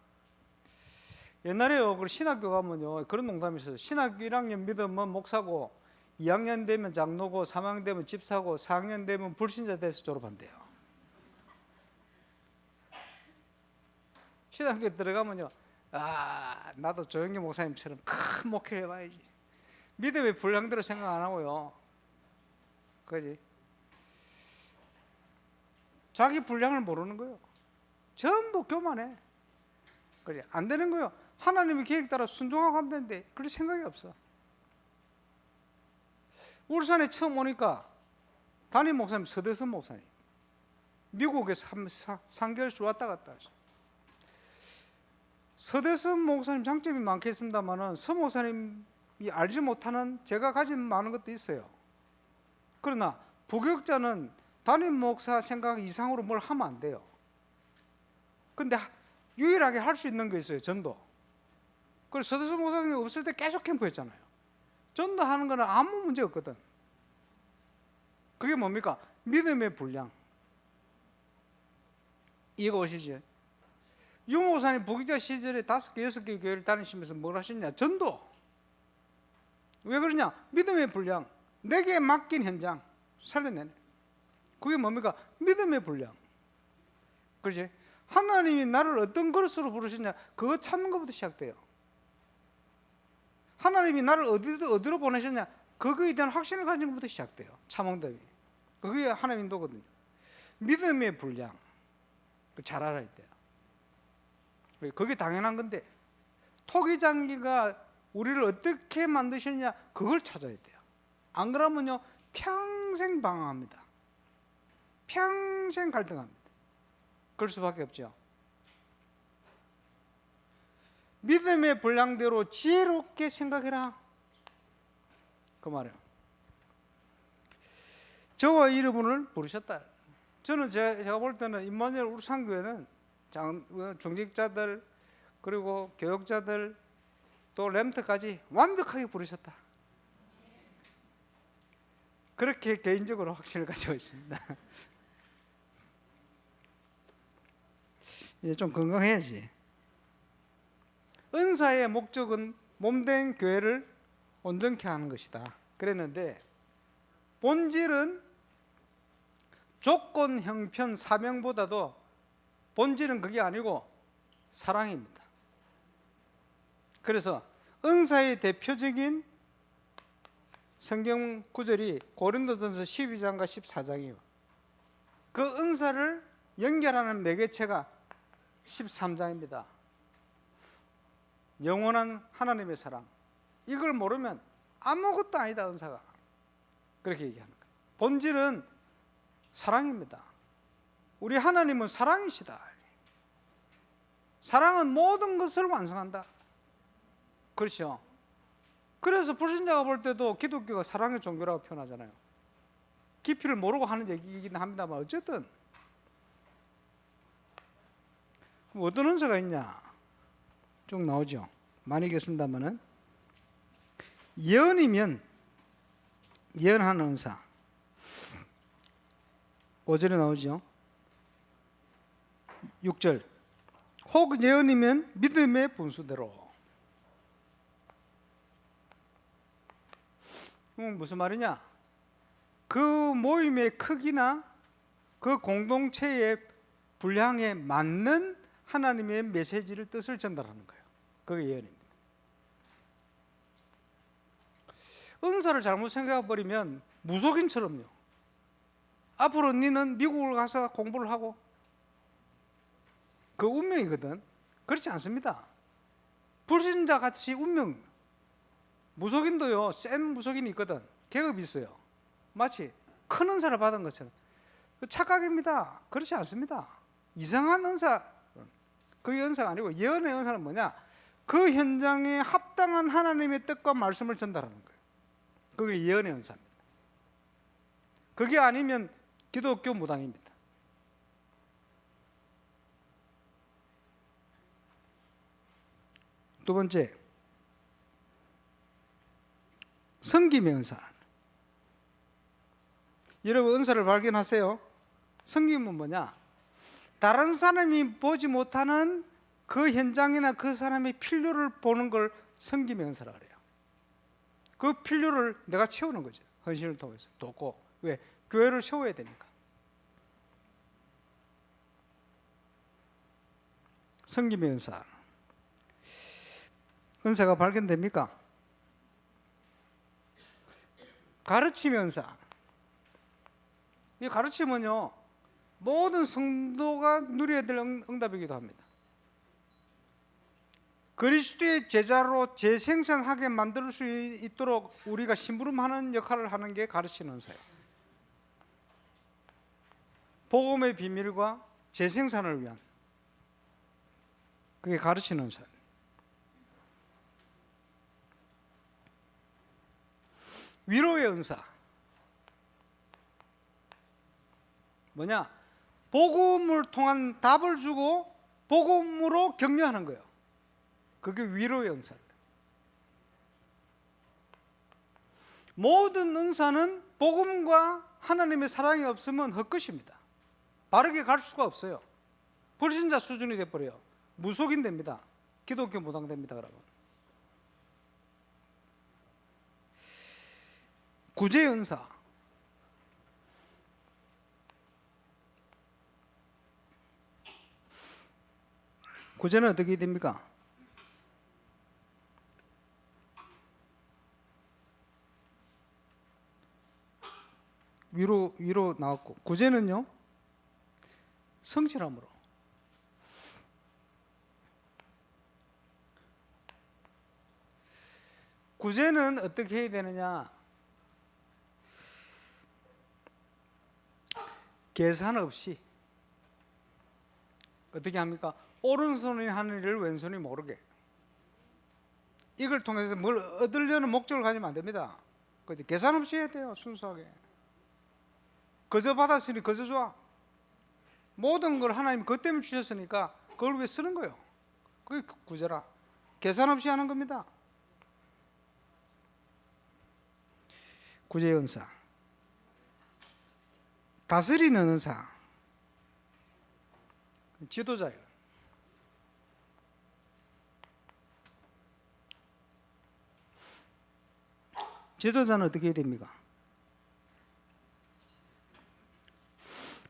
옛날에요 그 신학교 가면요 그런 농담이 있어요. 신학교 1학년 믿으면 목사고 2학년 되면 장로고 3학년 되면 집사고 4학년 되면 불신자 돼서 졸업한대요. 신학교에 들어가면요, 아, 나도 조영기 목사님처럼 큰 목회를 해봐야지. 믿음의 분량대로 생각 안 하고요, 그지? 자기 분량을 모르는 거예요. 전부 교만해. 그래, 안 되는 거예요. 하나님의 계획 따라 순종하고 하면 되는데 그럴 생각이 없어. 울산에 처음 오니까 담임 목사님 서대선 목사님, 미국에서 3개월씩 왔다 갔다 하죠. 서대선 목사님 장점이 많겠습니다만은 서 목사님이 알지 못하는 제가 가진 많은 것도 있어요. 그러나 부교육자는 담임 목사 생각 이상으로 뭘 하면 안 돼요. 근데 유일하게 할 수 있는 게 있어요. 전도. 그래서 서대선 목사님이 없을 때 계속 캠프했잖아요. 전도하는 거는 아무 문제 없거든. 그게 뭡니까? 믿음의 분량. 이거 오시죠? 유 목사님 부교육자 시절에 5개, 6개 교회를 다니시면서 뭘 하셨냐? 전도. 왜 그러냐? 믿음의 분량. 내게 맡긴 현장 살려내네. 그게 뭡니까? 믿음의 분량. 그렇지? 하나님이 나를 어떤 것으로 부르셨냐? 그거 찾는 것부터 시작돼요. 하나님이 나를 어디로 보내셨냐? 그거에 대한 확신을 가진 것부터 시작돼요. 참응답이. 그게 하나님 인도거든요. 믿음의 분량. 잘 알아야 돼요. 그게 당연한 건데 토기장기가 우리를 어떻게 만드셨냐? 그걸 찾아야 돼요. 안 그러면요 평생 방황합니다. 평생 갈등합니다. 그럴 수밖에 없죠. 믿음의 분량대로 지혜롭게 생각해라, 그 말이에요. 저와 이름을 부르셨다. 저는 제가 볼 때는 임마누엘 울산교회는 중직자들 그리고 교역자들 또 렘트까지 완벽하게 부르셨다. 그렇게 개인적으로 확신을 가지고 있습니다. 이제 좀 건강해야지. 은사의 목적은 몸된 교회를 온전케 하는 것이다 그랬는데, 본질은 조건, 형편, 사명보다도 본질은 그게 아니고 사랑입니다. 그래서 은사의 대표적인 성경 구절이 고린도전서 12장과 14장이에요. 그 은사를 연결하는 매개체가 13장입니다. 영원한 하나님의 사랑. 이걸 모르면 아무것도 아니다, 은사가. 그렇게 얘기하는 거예요. 본질은 사랑입니다. 우리 하나님은 사랑이시다. 사랑은 모든 것을 완성한다. 그렇죠? 그래서 불신자가 볼 때도 기독교가 사랑의 종교라고 표현하잖아요. 깊이를 모르고 하는 얘기이긴 합니다만 어쨌든 어떤 은사가 있냐 쭉 나오죠. 많이 읽겠습니다만은 예언이면 예언하는 은사 5절에 나오죠. 6절 혹 예언이면 믿음의 분수대로. 무슨 말이냐? 그 모임의 크기나 그 공동체의 분량에 맞는 하나님의 메시지를 뜻을 전달하는 거예요. 그게 예언입니다. 은사를 잘못 생각해 버리면 무속인처럼요. 앞으로 너는 미국을 가서 공부를 하고 그 운명이거든. 그렇지 않습니다. 불신자 같이 운명. 무속인도요, 센 무속인이 있거든. 계급이 있어요. 마치 큰 은사를 받은 것처럼. 착각입니다. 그렇지 않습니다. 이상한 은사, 그게 은사가 아니고 예언의 은사는 뭐냐? 그 현장에 합당한 하나님의 뜻과 말씀을 전달하는 거예요. 그게 예언의 은사입니다. 그게 아니면 기독교 무당입니다. 두 번째, 섬김의 은사. 여러분 은사를 발견하세요. 섬김은 뭐냐? 다른 사람이 보지 못하는 그 현장이나 그 사람의 필요를 보는 걸 섬김의 은사라 그래요. 그 필요를 내가 채우는 거죠. 헌신을 통해서 돕고. 왜? 교회를 세워야 되니까. 섬김의 은사. 은사가 발견됩니까? 가르침의 은사. 이 가르침은요, 모든 성도가 누려야 될 응답이기도 합니다. 그리스도의 제자로 재생산하게 만들 수 있도록 우리가 심부름하는 역할을 하는 게 가르치는 은사예요. 복음의 비밀과 재생산을 위한, 그게 가르치는 은사예요. 위로의 은사. 뭐냐? 복음을 통한 답을 주고 복음으로 격려하는 거예요. 그게 위로의 은사입니다. 모든 은사는 복음과 하나님의 사랑이 없으면 헛것입니다. 바르게 갈 수가 없어요. 불신자 수준이 돼버려요. 무속인 됩니다. 기독교 무당됩니다. 여러분. 구제의 은사. 구제는 어떻게 됩니까? 위로 나왔고, 구제는요, 성실함으로. 구제는 어떻게 해야 되느냐? 계산 없이. 어떻게 합니까? 오른손이 하는 일을 왼손이 모르게. 이걸 통해서 뭘 얻으려는 목적을 가지면 안 됩니다. 계산 없이 해야 돼요. 순수하게. 거저 받았으니 거저 줘. 모든 걸 하나님 그것 때문에 주셨으니까 그걸 위해 쓰는 거예요. 그게 구제라. 계산 없이 하는 겁니다. 구제의 은사. 다스리는 은사. 지도자예요. 지도자는 어떻게 해야 됩니까?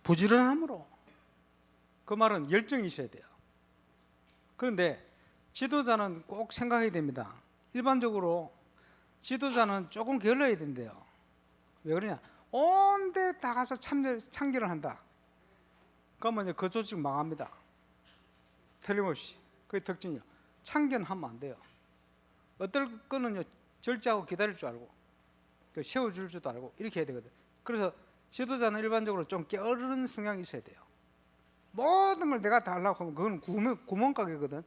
부지런함으로. 그 말은 열정이 있어야 돼요. 그런데 지도자는 꼭 생각해야 됩니다. 일반적으로 지도자는 조금 게을러야 된대요. 왜 그러냐? 온데 다 가서 참견을 한다. 그러면 이제 그 조직 망합니다. 틀림없이. 그게 특징이요. 참견하면 안 돼요. 어떨 거는요, 절제하고 기다릴 줄 알고, 세워줄 줄도 알고, 이렇게 해야 되거든. 그래서 지도자는 일반적으로 좀 게으른 성향이 있어야 돼요. 모든 걸 내가 다 하려고 하면 그건 구멍가게거든.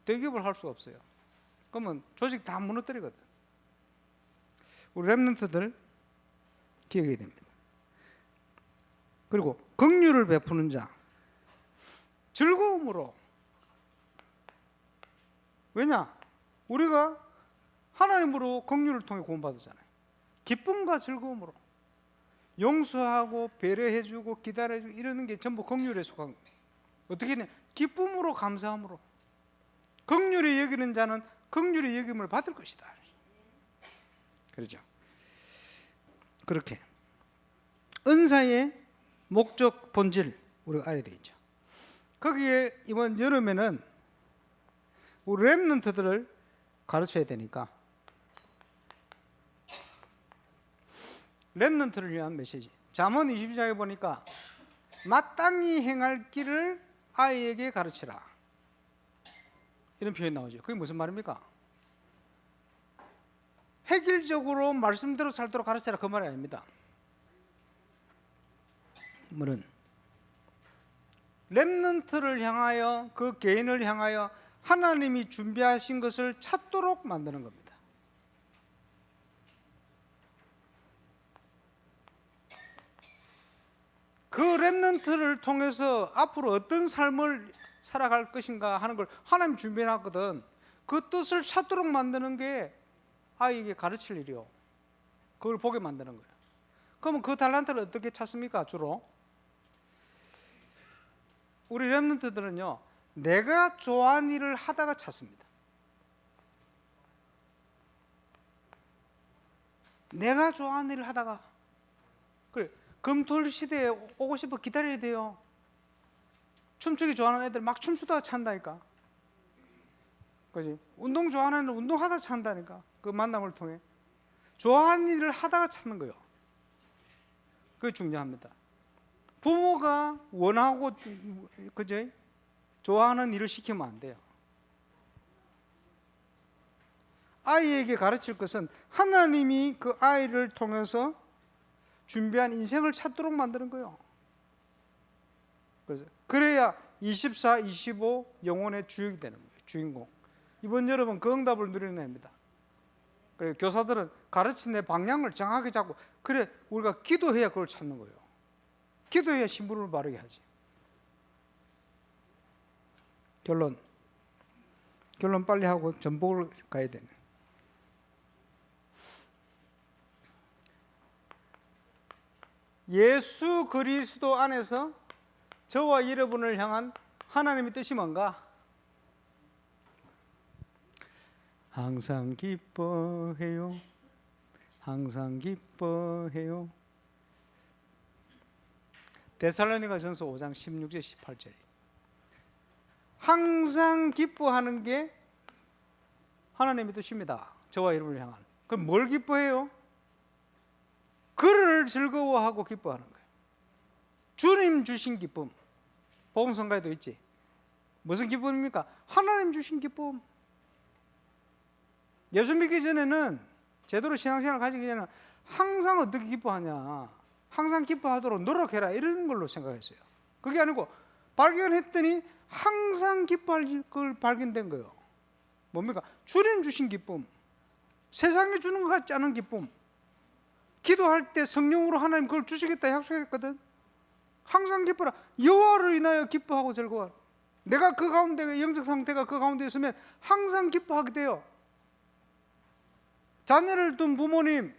대기업을 할 수가 없어요. 그러면 조직 다 무너뜨리거든. 우리 랩런트들 기억해야 됩니다. 그리고 긍휼을 베푸는 자. 즐거움으로. 왜냐? 우리가 하나님으로 긍휼을 통해 구원받았잖아요. 기쁨과 즐거움으로. 용서하고 배려해주고 기다려주고 이러는 게 전부 긍휼에 속한 거예요. 어떻게 했냐? 기쁨으로 감사함으로. 긍휼히 여기는 자는 긍휼히 여김을 받을 것이다. 그렇죠? 그렇게 은사의 목적 본질 우리가 알아야 되겠죠. 거기에 이번 여름에는 우리 랩런트들을 가르쳐야 되니까 랩런트를 위한 메시지. 잠언 22장에 보니까 마땅히 행할 길을 아이에게 가르치라. 이런 표현이 나오죠. 그게 무슨 말입니까? 획일적으로 말씀대로 살도록 가르치라 그 말이 아닙니다. 뭐는 렘넌트를 향하여 그 개인을 향하여 하나님이 준비하신 것을 찾도록 만드는 겁니다. 그 렘넌트를 통해서 앞으로 어떤 삶을 살아갈 것인가 하는 걸 하나님 준비해놨거든. 그 뜻을 찾도록 만드는 게 아이에게 가르칠 일이요. 그걸 보게 만드는 거예요. 그러면 그 달란트를 어떻게 찾습니까? 주로 우리 렘넌트들은요, 내가 좋아하는 일을 하다가 찾습니다. 내가 좋아하는 일을 하다가. 그래, 금토일 시대에 오고 싶어 기다려야 돼요. 춤추기 좋아하는 애들 막 춤추다가 찬다니까. 그지? 운동 좋아하는 애들 운동하다가 찬다니까. 그 만남을 통해. 좋아하는 일을 하다가 찾는 거예요. 그게 중요합니다. 부모가 원하고 그죠? 좋아하는 일을 시키면 안 돼요. 아이에게 가르칠 것은 하나님이 그 아이를 통해서 준비한 인생을 찾도록 만드는 거예요. 그래야 24, 25 영혼의 주역이 되는 거예요. 주인공. 이번 여러분 그 응답을 누리는 애입니다. 그래, 교사들은 가르치는 방향을 정확하게 잡고, 그래 우리가 기도해야 그걸 찾는 거예요. 기도해야 심부름을 바르게 하지. 결론 빨리 하고 전복을 가야 되네. 예수 그리스도 안에서 저와 여러분을 향한 하나님의 뜻이 뭔가? 항상 기뻐해요. 항상 기뻐해요. 데살로니가전서 5장 16절 18절. 항상 기뻐하는 게 하나님의 뜻입니다. 저와 여러분을 향한. 그럼 뭘 기뻐해요? 그를 즐거워하고 기뻐하는 거예요. 주님 주신 기쁨. 복음성가에도 있지. 무슨 기쁨입니까? 하나님 주신 기쁨. 예수 믿기 전에는, 제대로 신앙생활을 가지기 전에는 항상 어떻게 기뻐하냐, 항상 기뻐하도록 노력해라, 이런 걸로 생각했어요. 그게 아니고 발견했더니 항상 기뻐할 걸 발견된 거예요. 뭡니까? 주님 주신 기쁨. 세상에 주는 것 같지 않은 기쁨. 기도할 때 성령으로 하나님 그걸 주시겠다 약속했거든. 항상 기뻐라. 여호와를 인하여 기뻐하고 즐거워. 내가 그 가운데, 영적 상태가 그 가운데 있으면 항상 기뻐하게 돼요. 자녀를 둔 부모님,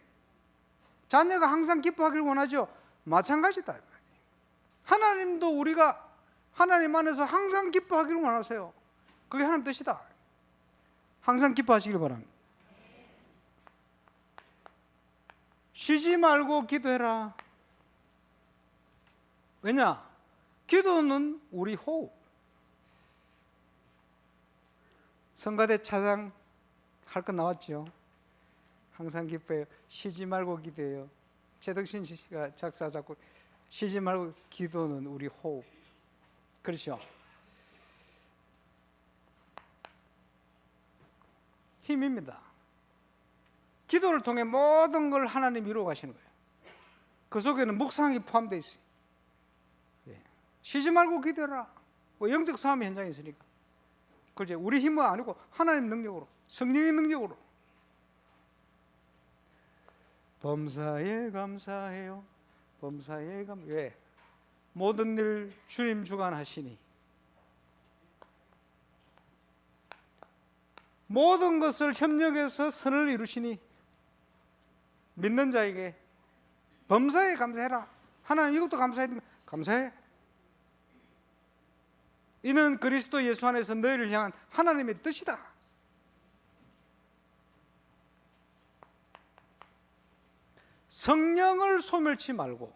자녀가 항상 기뻐하길 원하죠. 마찬가지다. 하나님도 우리가 하나님 안에서 항상 기뻐하기를 원하세요. 그게 하나님 뜻이다. 항상 기뻐하시길 바랍니다. 쉬지 말고 기도해라. 왜냐? 기도는 우리 호흡. 성가대 차장 할 거 나왔죠. 항상 기뻐해요. 쉬지 말고 기도해요. 최덕신 씨가 작사 작곡. 쉬지 말고 기도는 우리 호흡. 그렇죠? 힘입니다. 기도를 통해 모든 걸 하나님이 이루어 가시는 거예요. 그 속에는 묵상이 포함되어 있어요. 쉬지 말고 기도해라. 영적 싸움의 현장에 있으니까. 그렇지? 우리 힘은 아니고 하나님 능력으로, 성령의 능력으로. 범사에 감사해요. 범사에 왜? 모든 일 주님 주관하시니. 모든 것을 협력해서 선을 이루시니. 믿는 자에게 범사에 감사해라. 하나님 이것도 감사해. 이는 그리스도 예수 안에서 너희를 향한 하나님의 뜻이다. 성령을 소멸치 말고,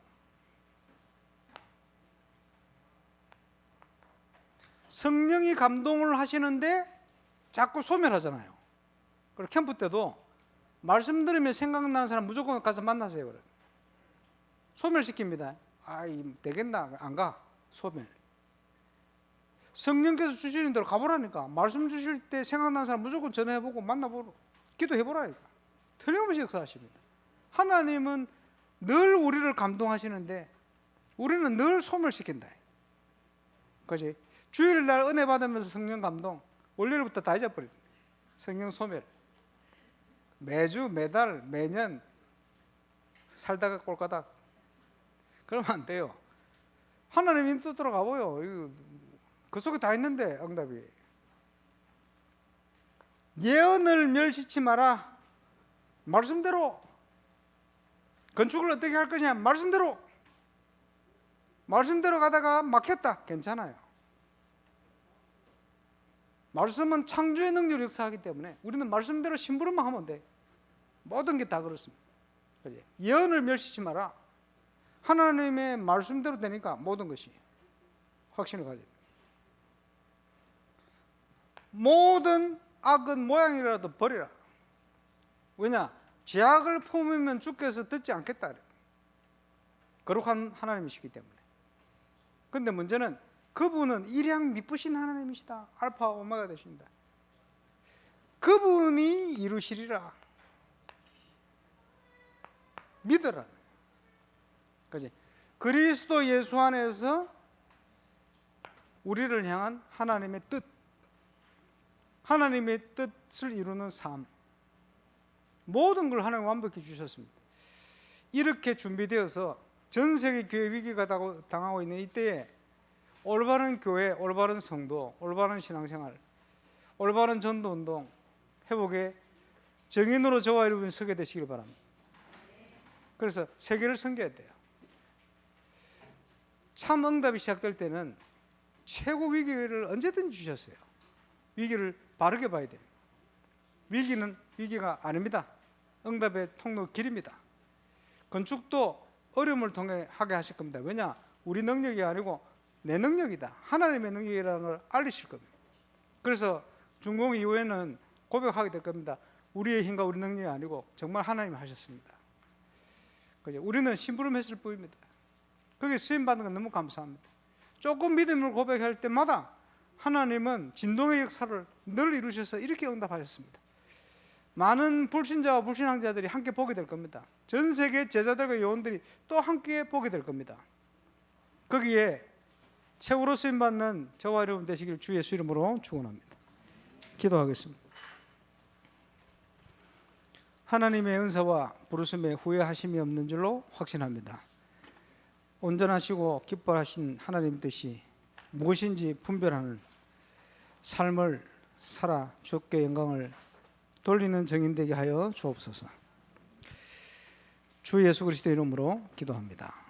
성령이 감동을 하시는데 자꾸 소멸하잖아요. 그리고 캠프 때도 말씀 들으면 생각나는 사람 무조건 가서 만나세요. 그래. 소멸시킵니다. 되겠나? 안 가. 소멸. 성령께서 주시는 대로 가보라니까. 말씀 주실 때 생각나는 사람 무조건 전화해보고 만나보고 기도해보라니까. 틀림없이 역사하십니다. 하나님은 늘 우리를 감동하시는데 우리는 늘 소멸시킨다. 그렇지? 주일날 은혜 받으면서 성령 감동, 월요일부터 다 잊어버려. 성령 소멸. 매주, 매달, 매년 살다가 꼴까닥. 그러면 안 돼요. 하나님이 뜻대로 가보요. 그 속에 다 있는데 응답이. 예언을 멸시치 마라. 말씀대로. 건축을 어떻게 할 거냐? 말씀대로. 말씀대로 가다가 막혔다. 괜찮아요. 말씀은 창조의 능력을 역사하기 때문에 우리는 말씀대로 심부름만 하면 돼. 모든 게 다 그렇습니다. 예언을 멸시치 마라. 하나님의 말씀대로 되니까 모든 것이 확신을 가져요. 모든 악은 모양이라도 버리라. 왜냐? 죄악을 품으면 주께서 듣지 않겠다. 거룩한 하나님이시기 때문에. 근데 문제는 그분은 일양 미쁘신 하나님이시다. 알파 오메가 되십니다. 그분이 이루시리라. 믿어라. 그지? 그리스도 예수 안에서 우리를 향한 하나님의 뜻, 하나님의 뜻을 이루는 삶, 모든 걸 하나님 완벽히 주셨습니다. 이렇게 준비되어서 전 세계 교회 위기가 당하고 있는 이때에 올바른 교회, 올바른 성도, 올바른 신앙생활, 올바른 전도운동 회복의 정인으로 저와 여러분이 서게 되시길 바랍니다. 그래서 세계를 섬겨야 돼요. 참 응답이 시작될 때는 최고 위기를 언제든지 주셨어요. 위기를 바르게 봐야 됩니다. 위기는 위기가 아닙니다. 응답의 통로 길입니다. 건축도 어려움을 통해 하게 하실 겁니다. 왜냐? 우리 능력이 아니고 내 능력이다. 하나님의 능력이라는 걸 알리실 겁니다. 그래서 준공 이후에는 고백하게 될 겁니다. 우리의 힘과 우리 능력이 아니고 정말 하나님이 하셨습니다. 그죠? 우리는 심부름했을 뿐입니다. 거기에 쓰임받는 건 너무 감사합니다. 조금 믿음을 고백할 때마다 하나님은 진동의 역사를 늘 이루셔서 이렇게 응답하셨습니다. 많은 불신자와 불신앙자들이 함께 보게 될 겁니다. 전 세계 제자들과 요원들이 또 함께 보게 될 겁니다. 거기에 최고로 쓰임받는 저와 여러분 되시길 주 예수 이름으로 축원합니다. 기도하겠습니다. 하나님의 은사와 부르심에 후회하심이 없는 줄로 확신합니다. 온전하시고 기뻐하신 하나님 뜻이 무엇인지 분별하는 삶을 살아 주께 영광을 돌리는 증인 되게 하여 주옵소서. 주 예수 그리스도 이름으로 기도합니다.